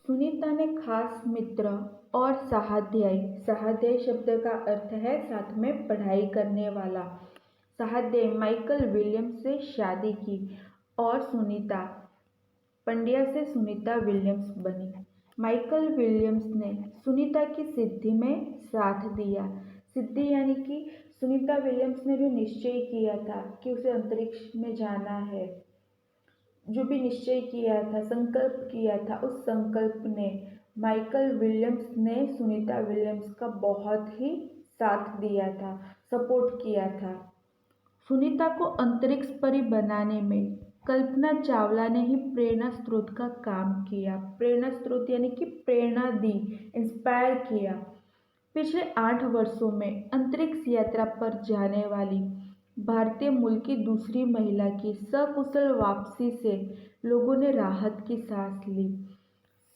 सुनीता ने खास मित्र और सहाध्यायी सहाध्यायी शब्द का अर्थ है साथ में पढ़ाई करने वाला। सहाध्यायी माइकल विलियम्स से शादी की और सुनीता पंड्या से सुनीता विलियम्स बनी। माइकल विलियम्स ने सुनीता की सिद्धि में साथ दिया। सिद्धि यानी कि सुनीता विलियम्स ने जो निश्चय किया था कि उसे अंतरिक्ष में जाना है, जो भी निश्चय किया था, संकल्प किया था, उस संकल्प ने माइकल विलियम्स ने सुनीता विलियम्स का बहुत ही साथ दिया था, सपोर्ट किया था। सुनीता को अंतरिक्ष परी बनाने में कल्पना चावला ने ही प्रेरणा स्रोत का काम किया। प्रेरणा स्रोत यानी कि प्रेरणा दी, इंस्पायर किया। पिछले 8 वर्षों में अंतरिक्ष यात्रा पर जाने वाली भारतीय मूल की दूसरी महिला की सकुशल वापसी से लोगों ने राहत की सांस ली।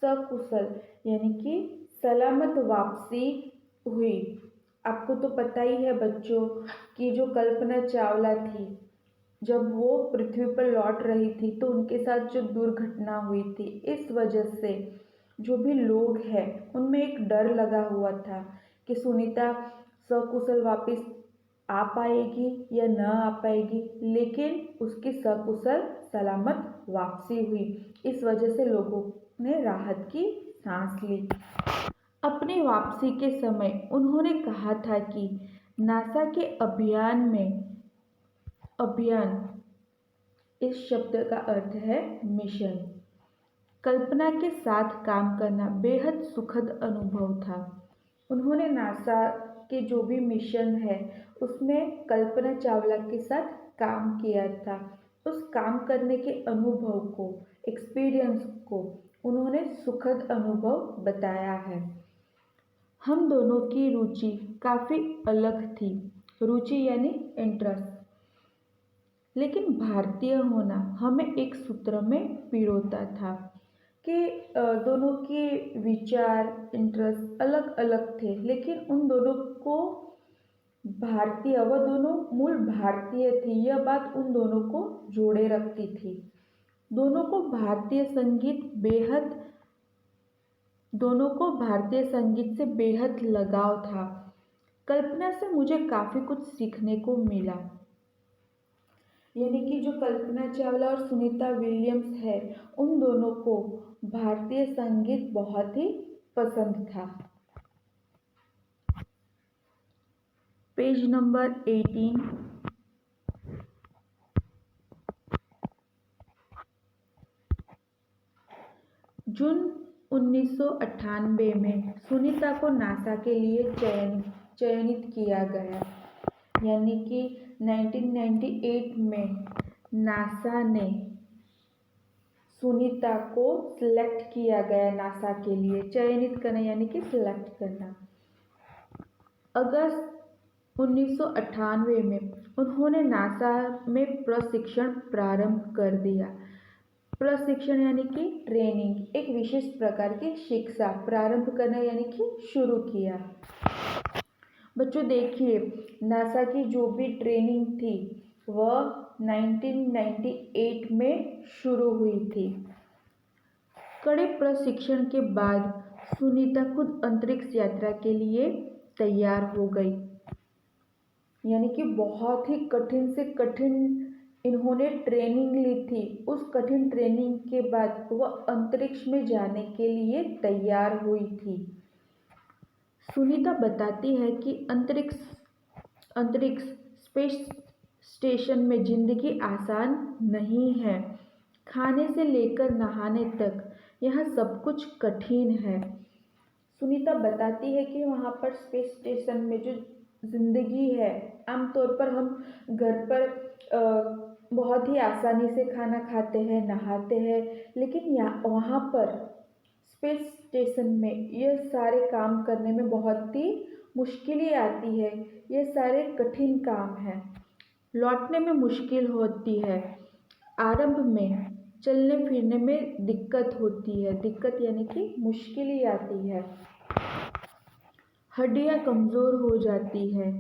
सकुशल यानी कि सलामत वापसी हुई। आपको तो पता ही है बच्चों कि जो कल्पना चावला थी, जब वो पृथ्वी पर लौट रही थी तो उनके साथ जो दुर्घटना हुई थी, इस वजह से जो भी लोग हैं उनमें एक डर लगा हुआ था कि सुनीता सकुशल वापस आ पाएगी या न आ पाएगी, लेकिन उसकी सकुशल सलामत वापसी हुई। इस वजह से लोगों ने राहत की सांस ली। अपनी वापसी के समय उन्होंने कहा था कि नासा के अभियान इस शब्द का अर्थ है मिशन। कल्पना के साथ काम करना बेहद सुखद अनुभव था। उन्होंने नासा के जो भी मिशन है उसमें कल्पना चावला के साथ काम किया था। उस काम करने के अनुभव को, एक्सपीरियंस को उन्होंने सुखद अनुभव बताया है। हम दोनों की रुचि काफ़ी अलग थी। रुचि यानी इंटरेस्ट, लेकिन भारतीय होना हमें एक सूत्र में पिरोता था कि दोनों के विचार, इंटरेस्ट अलग अलग थे, लेकिन उन दोनों को वह दोनों मूल भारतीय थी, यह बात उन दोनों को जोड़े रखती थी। दोनों को भारतीय संगीत से बेहद लगाव था। कल्पना से मुझे काफ़ी कुछ सीखने को मिला। यानी कि जो कल्पना चावला और सुनीता विलियम्स है, उन दोनों को भारतीय संगीत बहुत ही पसंद था। Page number 18। जून 1998 में सुनीता को नासा के लिए चयनित किया गया। यानी कि 1998 में नासा ने सुनीता को सिलेक्ट किया गया। नासा के लिए चयनित करना यानी कि सिलेक्ट करना। अगस्त 1998 में उन्होंने नासा में प्रशिक्षण प्रारंभ कर दिया। प्रशिक्षण यानी कि ट्रेनिंग, एक विशेष प्रकार की शिक्षा प्रारंभ करना यानी कि शुरू किया। बच्चों देखिए, नासा की जो भी ट्रेनिंग थी वह 1998 में शुरू हुई थी। कड़े प्रशिक्षण के बाद सुनीता खुद अंतरिक्ष यात्रा के लिए तैयार हो गई। यानी कि बहुत ही कठिन से कठिन इन्होंने ट्रेनिंग ली थी। उस कठिन ट्रेनिंग के बाद वह अंतरिक्ष में जाने के लिए तैयार हुई थी। सुनीता बताती है कि अंतरिक्ष स्पेस स्टेशन में जिंदगी आसान नहीं है। खाने से लेकर नहाने तक यहाँ सब कुछ कठिन है। सुनीता बताती है कि वहाँ पर स्पेस स्टेशन में जो जिंदगी है, आमतौर पर हम घर पर बहुत ही आसानी से खाना खाते हैं, नहाते हैं, लेकिन वहाँ पर स्पेस स्टेशन में ये सारे काम करने में बहुत ही मुश्किलें आती है। ये सारे कठिन काम हैं। लौटने में मुश्किल होती है। आरंभ में चलने फिरने में दिक्कत होती है। दिक्कत यानी कि मुश्किलें आती है। हड्डियाँ कमज़ोर हो जाती है।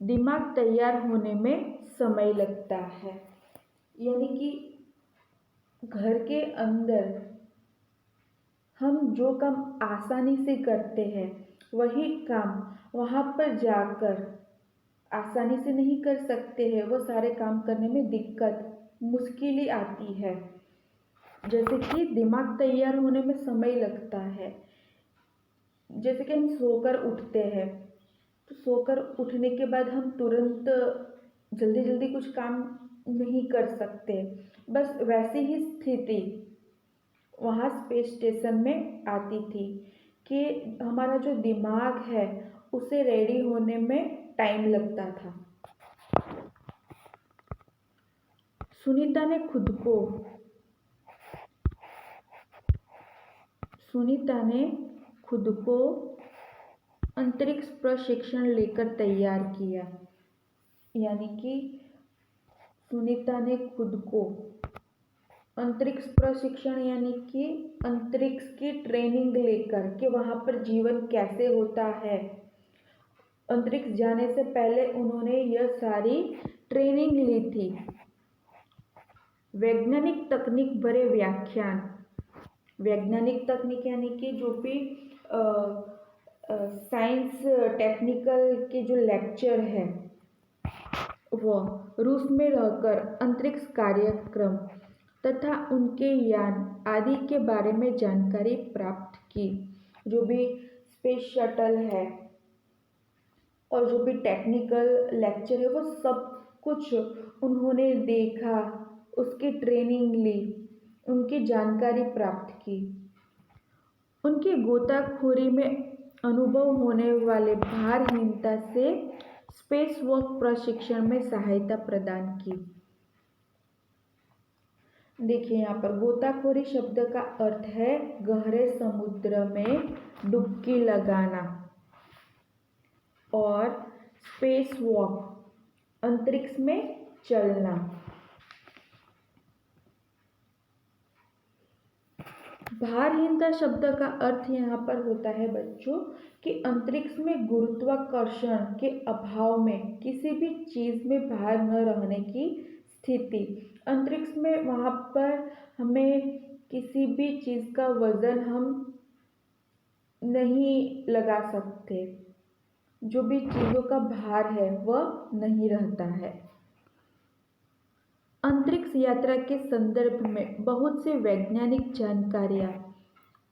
दिमाग तैयार होने में समय लगता है। यानी कि घर के अंदर हम जो काम आसानी से करते हैं वही काम वहाँ पर जाकर आसानी से नहीं कर सकते हैं। वो सारे काम करने में दिक्कत मुश्किलें आती है। जैसे कि दिमाग तैयार होने में समय लगता है। जैसे कि हम सोकर उठते हैं तो सोकर उठने के बाद हम तुरंत जल्दी जल्दी कुछ काम नहीं कर सकते। बस वैसी ही स्थिति वहाँ स्पेस स्टेशन में आती थी कि हमारा जो दिमाग है उसे रेडी होने में टाइम लगता था। सुनीता ने खुद को अंतरिक्ष प्रशिक्षण लेकर तैयार किया। यानी कि सुनीता ने खुद को अंतरिक्ष प्रशिक्षण यानी कि अंतरिक्ष की ट्रेनिंग लेकर कि वहाँ पर जीवन कैसे होता है। अंतरिक्ष जाने से पहले उन्होंने यह सारी ट्रेनिंग ली थी। वैज्ञानिक तकनीक भरे व्याख्यान। वैज्ञानिक तकनीक यानी कि जो भी साइंस टेक्निकल के जो लेक्चर है वह रूस में रहकर अंतरिक्ष कार्यक्रम तथा उनके यान आदि के बारे में जानकारी प्राप्त की। जो भी स्पेस शटल है और जो भी टेक्निकल लेक्चर है वो सब कुछ उन्होंने देखा, उसकी ट्रेनिंग ली, उनकी जानकारी प्राप्त की। उनकी गोताखोरी में अनुभव होने वाले भारहीनता से स्पेस वॉक प्रशिक्षण में सहायता प्रदान की। देखिए यहाँ पर गोताखोरी शब्द का अर्थ है गहरे समुद्र में डुबकी लगाना और स्पेस वॉक अंतरिक्ष में चलना। भारहीनता शब्द का अर्थ यहाँ पर होता है बच्चों कि अंतरिक्ष में गुरुत्वाकर्षण के अभाव में किसी भी चीज़ में भार न रहने की स्थिति। अंतरिक्ष में वहाँ पर हमें किसी भी चीज़ का वजन हम नहीं लगा सकते। जो भी चीज़ों का भार है वह नहीं रहता है। अंतरिक्ष यात्रा के संदर्भ में बहुत से वैज्ञानिक जानकारियाँ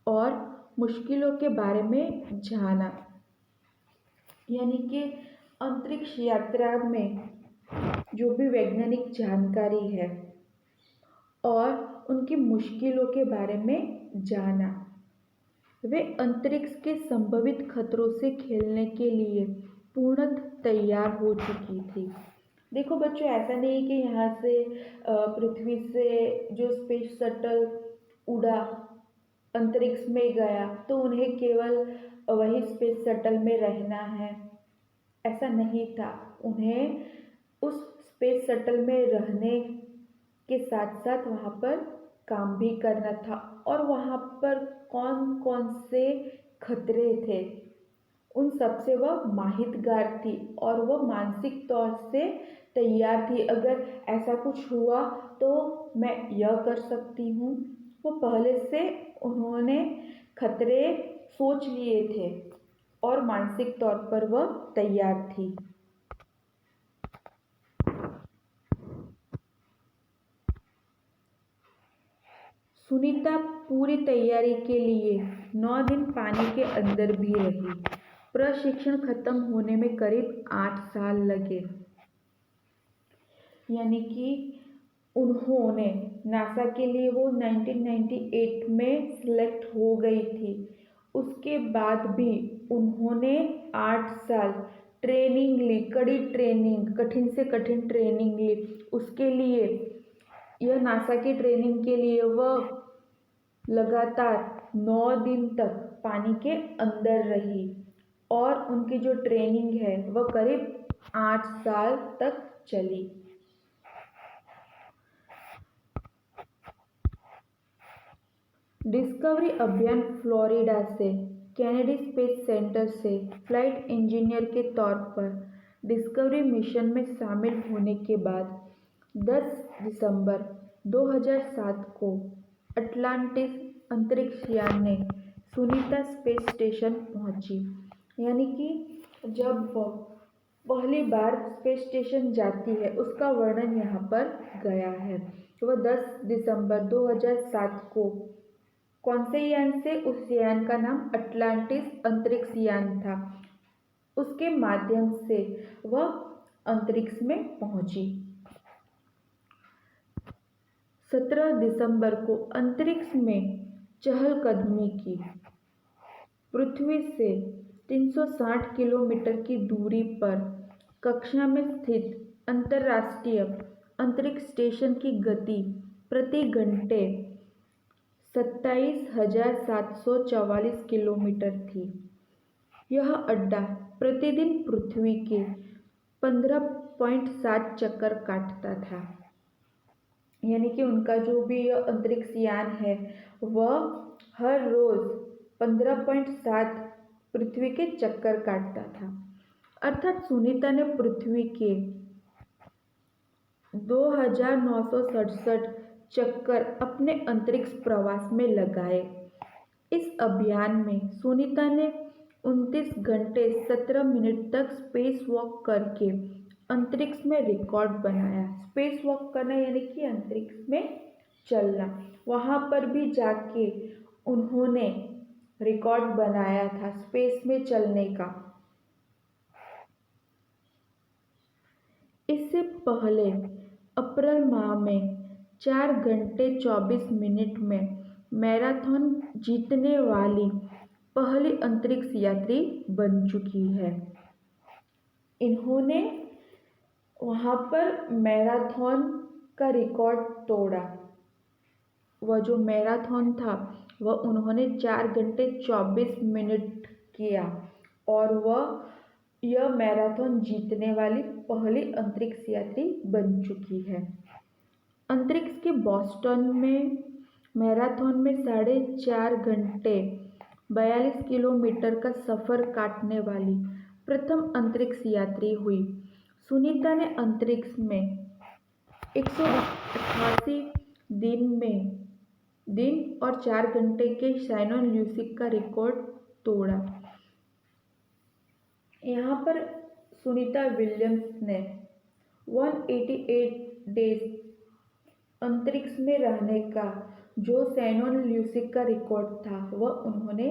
और मुश्किलों के बारे में जाना। यानी कि अंतरिक्ष यात्रा में जो भी वैज्ञानिक जानकारी है और उनकी मुश्किलों के बारे में जाना। वे अंतरिक्ष के संभावित खतरों से खेलने के लिए पूर्णतः तैयार हो चुकी थी। देखो बच्चों, ऐसा नहीं कि यहाँ से पृथ्वी से जो स्पेस शटल उड़ा अंतरिक्ष में गया तो उन्हें केवल वही स्पेस शटल में रहना है, ऐसा नहीं था। उन्हें उस स्पेस शटल में रहने के साथ साथ वहाँ पर काम भी करना था और वहाँ पर कौन कौन से खतरे थे उन सब से वह माहितगार थी और वह मानसिक तौर से तैयार थी। अगर ऐसा कुछ हुआ तो मैं यह कर सकती हूँ। वो पहले से उन्होंने खतरे सोच लिए थे और मानसिक तौर पर वह तैयार थी। सुनीता पूरी तैयारी के लिए 9 दिन पानी के अंदर भी रही। प्रशिक्षण खत्म होने में करीब 8 साल लगे। यानी कि उन्होंने नासा के लिए वो 1998 में सिलेक्ट हो गई थी। उसके बाद भी उन्होंने 8 साल ट्रेनिंग ली, कड़ी ट्रेनिंग, कठिन से कठिन ट्रेनिंग ली। उसके लिए यह नासा की ट्रेनिंग के लिए वह लगातार 9 दिन तक पानी के अंदर रही और उनकी जो ट्रेनिंग है वह करीब 8 साल तक चली। डिस्कवरी अभियान फ्लोरिडा से केनेडी स्पेस सेंटर से फ्लाइट इंजीनियर के तौर पर डिस्कवरी मिशन में शामिल होने के बाद 10 दिसंबर 2007 को अटलांटिस अंतरिक्ष यान ने सुनीता स्पेस स्टेशन पहुंची। यानी कि जब वो पहली बार स्पेस स्टेशन जाती है उसका वर्णन यहाँ पर गया है। वह 10 दिसंबर 2007 को कौन से यान से? उस यान का नाम अटलांटिस अंतरिक्ष यान था। उसके माध्यम से वह अंतरिक्ष में पहुंची। 17 दिसंबर को अंतरिक्ष में चहलकदमी की। पृथ्वी से 360 किलोमीटर की दूरी पर कक्षा में स्थित अंतर्राष्ट्रीय अंतरिक्ष स्टेशन की गति प्रति घंटे 27,744 किलोमीटर थी। यह अड्डा प्रतिदिन पृथ्वी के 15.7 चक्कर काटता था। यानी कि उनका जो भी अंतरिक्ष यान है वह हर रोज 15.7 पृथ्वी के चक्कर काटता था। अर्थात सुनीता ने पृथ्वी के 2,967 चक्कर अपने अंतरिक्ष प्रवास में लगाए। इस अभियान में सुनीता ने 29 घंटे 17 मिनट तक स्पेस वॉक करके अंतरिक्ष में रिकॉर्ड बनाया। स्पेस वॉक करना यानी कि अंतरिक्ष में चलना। वहाँ पर भी जाके उन्होंने रिकॉर्ड बनाया था स्पेस में चलने का। इससे पहले अप्रैल माह में 4 घंटे 24 मिनट में मैराथन जीतने वाली पहली अंतरिक्ष यात्री बन चुकी है। इन्होंने वहाँ पर मैराथन का रिकॉर्ड तोड़ा। वह जो मैराथन था वह उन्होंने 4 घंटे 24 मिनट किया और वह यह मैराथन जीतने वाली पहली अंतरिक्ष यात्री बन चुकी है। अंतरिक्ष के बॉस्टन में मैराथन में 4.5 घंटे 42 किलोमीटर का सफ़र काटने वाली प्रथम अंतरिक्ष यात्री हुई। सुनीता ने अंतरिक्ष में 188 दिन और 4 घंटे के शैनन ल्यूसिक का रिकॉर्ड तोड़ा। यहाँ पर सुनीता विलियम्स ने 188 डेज अंतरिक्ष में रहने का जो शैनन ल्यूसिक का रिकॉर्ड था वह उन्होंने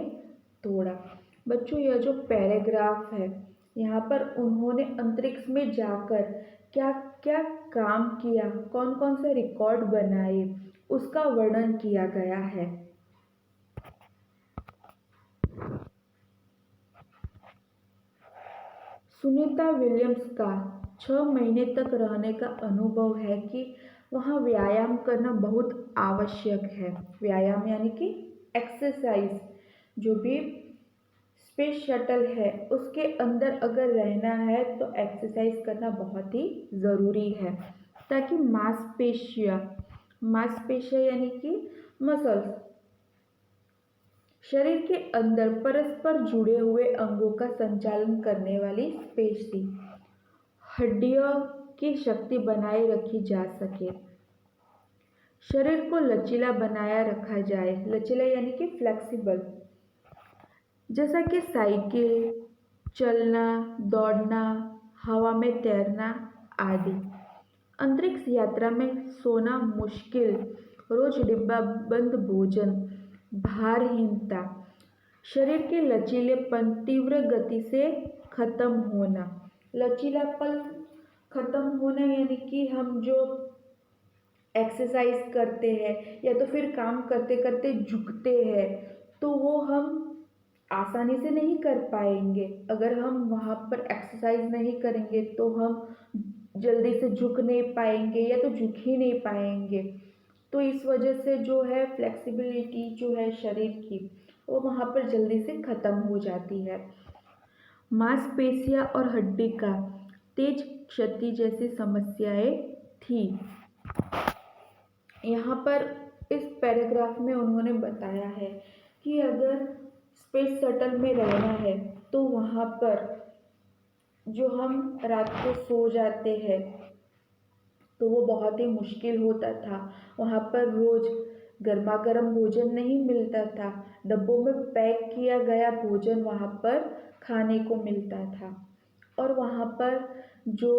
तोड़ा। बच्चों, यह जो पैराग्राफ है यहाँ पर उन्होंने अंतरिक्ष में जाकर क्या क्या काम किया, कौन कौन से रिकॉर्ड बनाए, उसका वर्णन किया गया है। सुनीता विलियम्स का 6 महीने तक रहने का अनुभव है कि वहाँ व्यायाम करना बहुत आवश्यक है। व्यायाम यानी कि एक्सरसाइज। जो भी स्पेस शटल है उसके अंदर अगर रहना है तो एक्सरसाइज करना बहुत ही ज़रूरी है ताकि मांसपेशियाँ यानी कि मसल्स शरीर के अंदर परस्पर जुड़े हुए अंगों का संचालन करने वाली पेशी हड्डियों की शक्ति बनाए रखी जा सके। शरीर को लचीला बनाया रखा जाए। लचीला यानी कि फ्लेक्सिबल, जैसा कि साइकिल चलना, दौड़ना, हवा में तैरना आदि। अंतरिक्ष यात्रा में सोना मुश्किल, रोज डिब्बाबंद भोजन, भारहीनता, शरीर के लचीलेपन तीव्र गति से खत्म होना। लचीलापन खत्म होना यानी कि हम जो एक्सरसाइज करते हैं या तो फिर काम करते करते झुकते हैं तो वो हम आसानी से नहीं कर पाएंगे। अगर हम वहाँ पर एक्सरसाइज नहीं करेंगे तो हम जल्दी से झुक नहीं पाएंगे या तो झुक ही नहीं पाएंगे। तो इस वजह से जो है फ्लेक्सिबिलिटी जो है शरीर की वो वहाँ पर जल्दी से ख़त्म हो जाती है। मांसपेशियाँ और हड्डी का तेज क्षति जैसी समस्याएं थी। यहाँ पर इस पैराग्राफ में उन्होंने बताया है कि अगर स्पेस शटल में रहना है तो वहाँ पर जो हम रात को सो जाते हैं तो वो बहुत ही मुश्किल होता था। वहाँ पर रोज़ गर्मा गर्म भोजन नहीं मिलता था, डब्बों में पैक किया गया भोजन वहाँ पर खाने को मिलता था। और वहाँ पर जो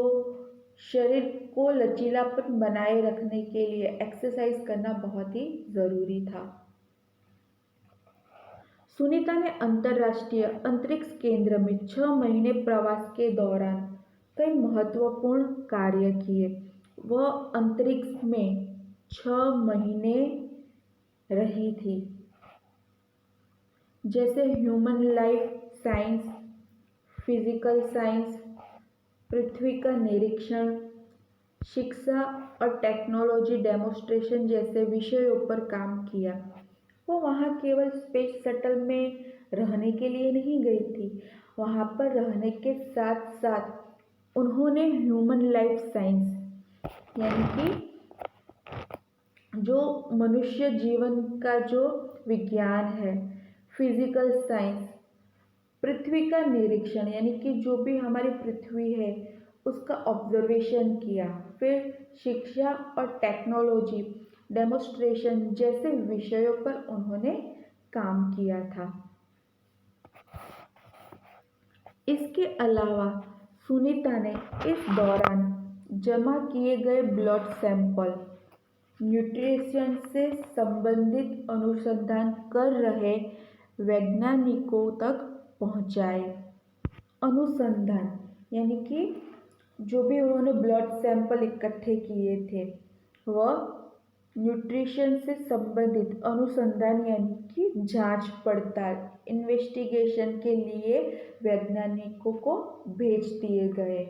शरीर को लचीलापन बनाए रखने के लिए एक्सरसाइज करना बहुत ही ज़रूरी था। सुनीता ने अंतर्राष्ट्रीय अंतरिक्ष केंद्र में 6 महीने प्रवास के दौरान कई महत्वपूर्ण कार्य किए। वह अंतरिक्ष में 6 महीने रही थी, जैसे human life science, physical science, पृथ्वी का निरीक्षण, शिक्षा और टेक्नोलॉजी डेमोन्स्ट्रेशन जैसे विषयों पर काम किया। वो वहाँ केवल स्पेस शटल में रहने के लिए नहीं गई थी, वहाँ पर रहने के साथ साथ उन्होंने ह्यूमन लाइफ साइंस यानी कि जो मनुष्य जीवन का जो विज्ञान है, फिजिकल साइंस, पृथ्वी का निरीक्षण यानी कि जो भी हमारी पृथ्वी है उसका ऑब्जर्वेशन किया, फिर शिक्षा और टेक्नोलॉजी डेमोन्स्ट्रेशन जैसे विषयों पर उन्होंने काम किया था। इसके अलावा सुनीता ने इस दौरान जमा किए गए ब्लड सैंपल न्यूट्रिशन से संबंधित अनुसंधान कर रहे वैज्ञानिकों तक पहुंचाए। अनुसंधान यानी कि जो भी उन्होंने ब्लड सैंपल इकट्ठे किए थे वह न्यूट्रिशन से संबंधित अनुसंधान यानी कि जांच पड़ताल इन्वेस्टिगेशन के लिए वैज्ञानिकों को भेज दिए गए।